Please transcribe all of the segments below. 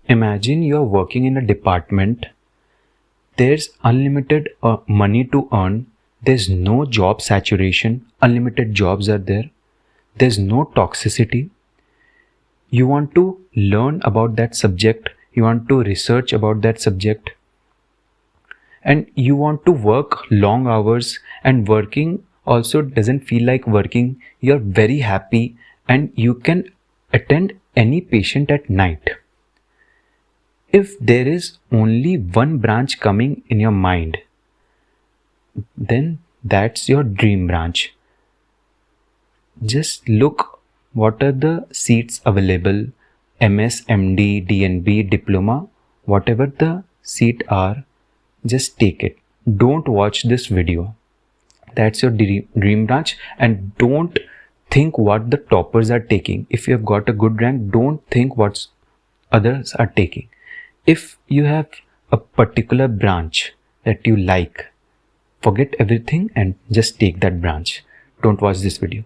Imagine you're working in a department. There's unlimited money to earn. There's no job saturation. Unlimited jobs are there. There's no toxicity. You want to learn about that subject. You want to research about that subject. And you want to work long hours, and working also doesn't feel like working. You're very happy and you can attend any patient at night. If there is only one branch coming in your mind, then that's your dream branch. Just look what are the seats available, MS, MD, DNB, diploma, whatever the seat are, just take it. Don't watch this video. That's your dream branch, and don't think what the toppers are taking. If you have got a good rank, don't think what others are taking. If you have a particular branch that you like, forget everything and just take that branch. Don't watch this video.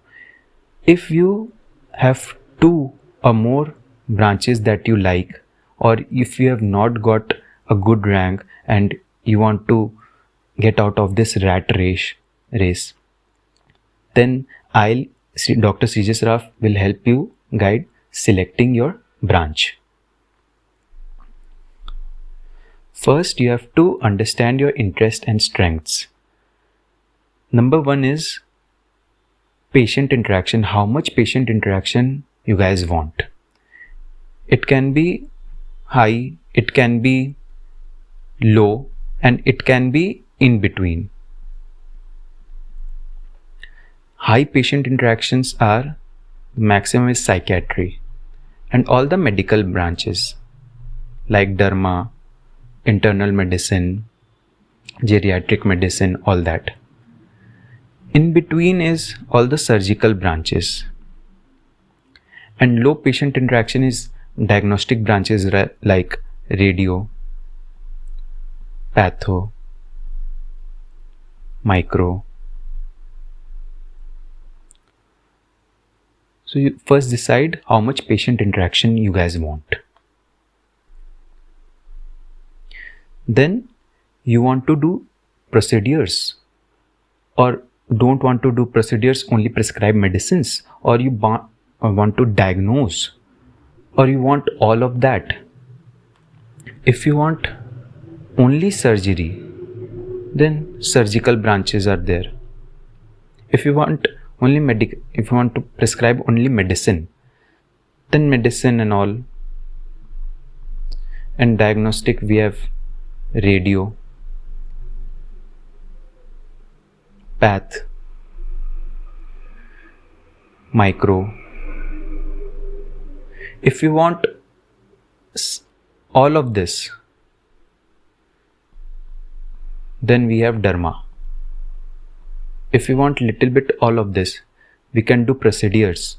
If you have 2 or more branches that you like, or if you have not got a good rank and you want to get out of this rat race, then Dr. CJ Saraf will help you guide selecting your branch. First, you have to understand your interest and strengths. Number 1 is patient interaction. How much patient interaction you guys want? It can be high, it can be low, and it can be in between. High patient interactions are maximum is psychiatry and all the medical branches like derma, internal medicine, geriatric medicine, all that. In between is all the surgical branches. And low patient interaction is diagnostic branches like radio, patho, micro. So you first decide how much patient interaction you guys want. Then you want to do procedures, or don't want to do procedures, only prescribe medicines, or you want to diagnose, or you want all of that. If you want only surgery, then surgical branches are there. If you want only if you want to prescribe only medicine, then medicine and all. And diagnostic, we have radio, path, micro. If you want all of this, then we have derma. If you want little bit all of this, we can do procedures.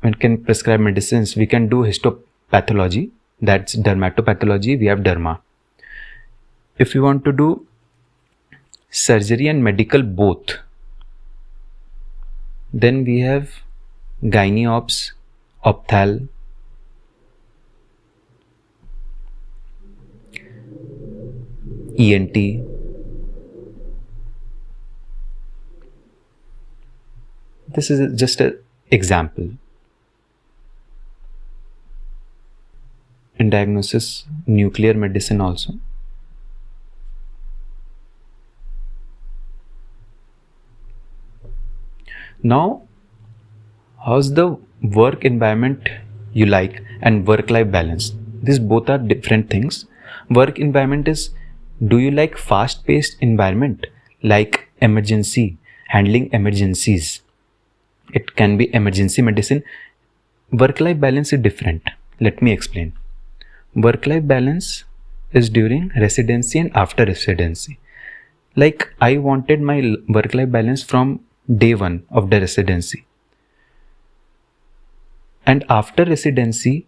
We can prescribe medicines. We can do histopathology. That's dermatopathology. We have derma. If you want to do surgery and medical both, then we have gynae ops, opthal, ENT. This is just an example. In diagnosis, nuclear medicine also. Now, how's the work environment you like and work-life balance? These both are different things. Work environment is, do you like fast-paced environment like emergency, handling emergencies? It can be emergency medicine. Work-life balance is different. Let me explain. Work-life balance is during residency and after residency. Like I wanted my work-life balance from day 1 of the residency. And after residency,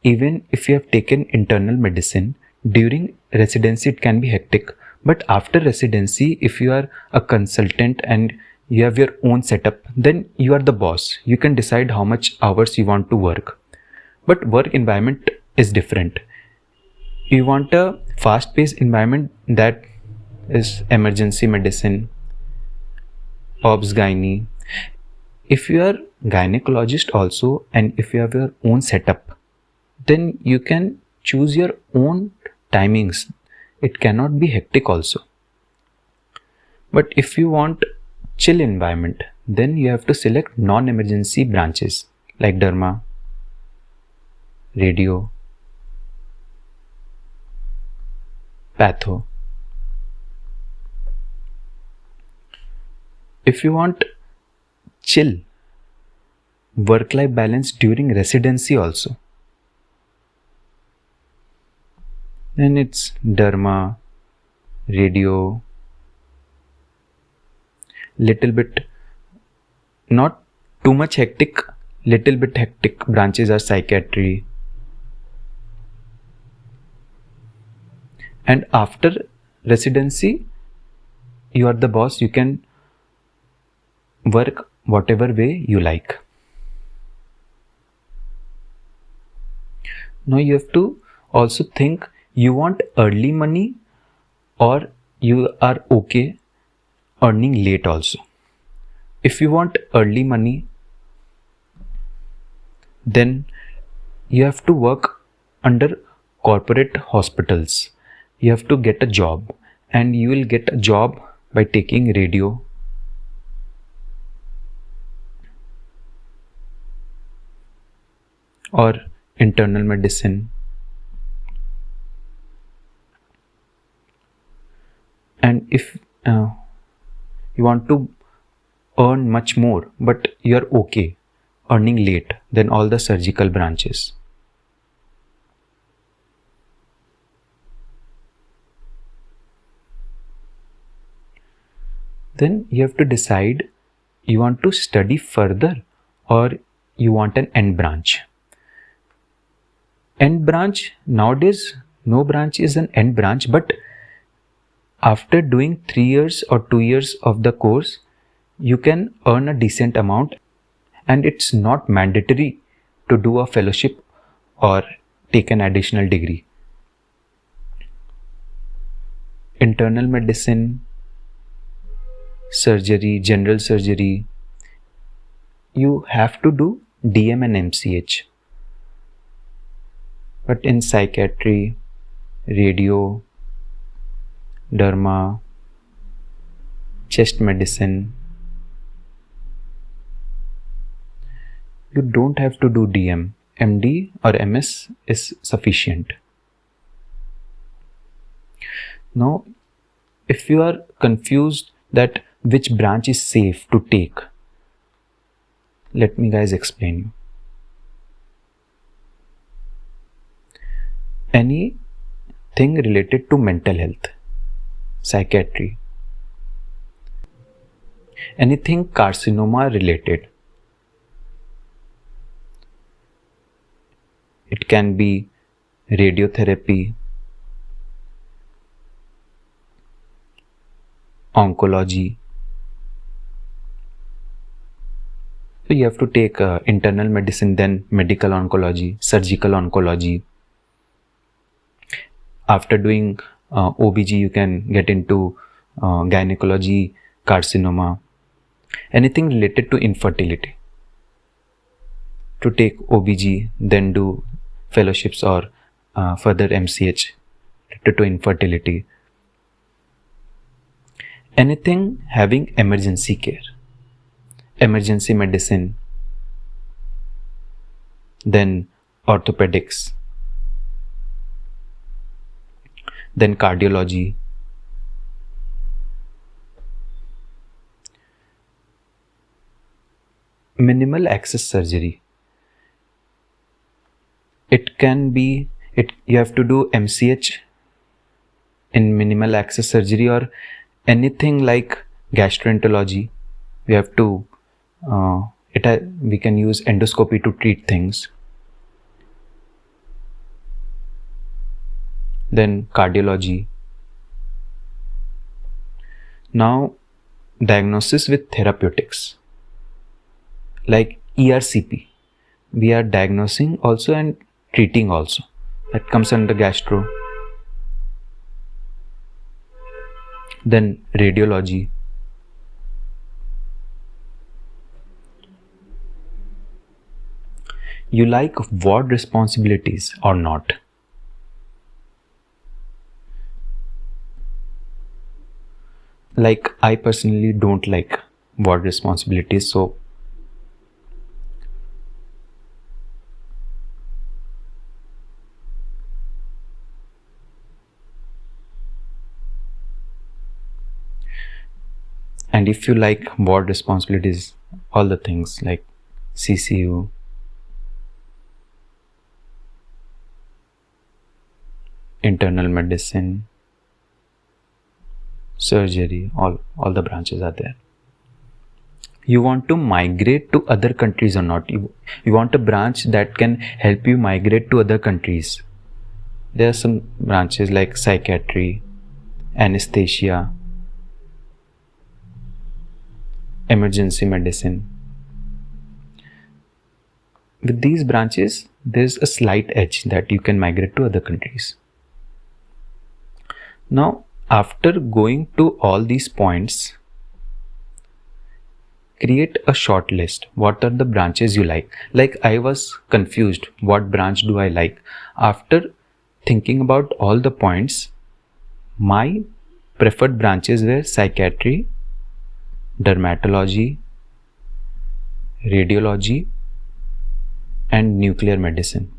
even if you have taken internal medicine, during residency it can be hectic. But after residency, if you are a consultant and you have your own setup, then you are the boss. You can decide how much hours you want to work. But work environment is different. You want a fast-paced environment, that is emergency medicine, obs gynae. If you are gynecologist also and if you have your own setup, then you can choose your own timings. It cannot be hectic also. But if you want chill environment, then you have to select non-emergency branches like derma, radio, patho. If you want chill work-life balance during residency also, then it's derma, radio, little bit, not too much hectic, little bit hectic branches are psychiatry. And after residency, you are the boss, you can work whatever way you like. Now you have to also think, you want early money or you are okay earning late also. If you want early money, then you have to work under corporate hospitals. You have to get a job, and you will get a job by taking radio, or internal medicine. And if you want to earn much more but you are okay earning late, then all the surgical branches. Then you have to decide, you want to study further or you want an end branch. End branch, nowadays no branch is an end branch, but after doing 3 years or 2 years of the course, you can earn a decent amount, and it's not mandatory to do a fellowship or take an additional degree. Internal medicine, surgery, general surgery, you have to do DM and MCH. But in psychiatry, radio, derma, chest medicine, you don't have to do DM. MD or MS is sufficient. Now, if you are confused that which branch is safe to take, let me guys explain you. Anything related to mental health, psychiatry, anything carcinoma related, it can be radiotherapy, oncology. So you have to take internal medicine, then medical oncology, surgical oncology. After doing OBG, you can get into gynecology, carcinoma, anything related to infertility. To take OBG, then do fellowships or further MCH related to infertility. Anything having emergency care, emergency medicine, then orthopedics, then cardiology, minimal access surgery. It can be, you have to do MCH in minimal access surgery, or anything like gastroenterology. We have to, we can use endoscopy to treat things. Then cardiology. Now, diagnosis with therapeutics like ERCP. We are diagnosing also and treating also. that comes under gastro. Then radiology. You like ward responsibilities or not? Like, I personally don't like ward responsibilities, so and if you like ward responsibilities, all the things like CCU, internal medicine, surgery, all the branches are there. You want to migrate to other countries or not? You want a branch that can help you migrate to other countries. There are some branches like psychiatry, anesthesia, emergency medicine. With these branches, there's a slight edge that you can migrate to other countries. Now, after going to all these points, create a short list. What are the branches you like? Like, I was confused. What branch do I like? After thinking about all the points, my preferred branches were psychiatry, dermatology, radiology, and nuclear medicine.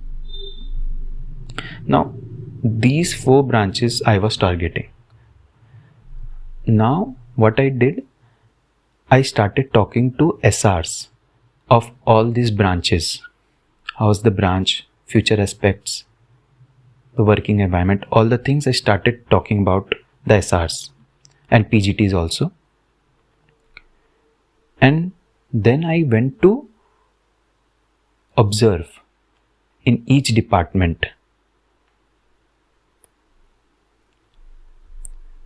Now, these 4 branches I was targeting. Now, what I did, I started talking to SRs of all these branches. How's the branch, future aspects, the working environment, all the things I started talking about the SRs and PGTs also. And then I went to observe in each department.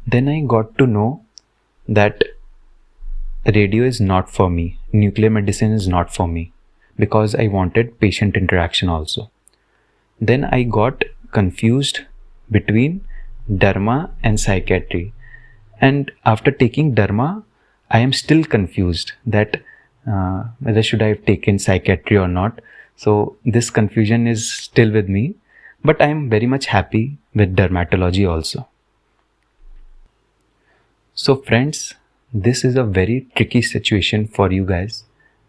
Then I got to know that radio is not for me, nuclear medicine is not for me, because I wanted patient interaction also. Then I got confused between derma and psychiatry, and after taking derma, I am still confused that whether should I have taken psychiatry or not. So this confusion is still with me, but I am very much happy with dermatology also. So friends, this is a very tricky situation for you guys.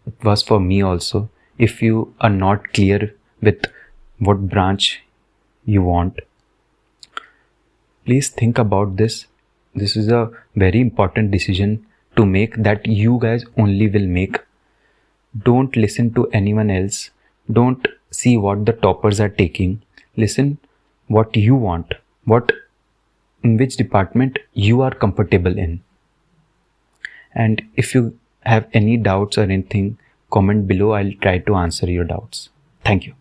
It was for me also. If you are not clear with what branch you want, please think about this. This is a very important decision to make that you guys only will make. Don't listen to anyone else. Don't see what the toppers are taking. Listen what you want, in which department you are comfortable in. And if you have any doubts or anything, comment below. I'll try to answer your doubts. Thank you.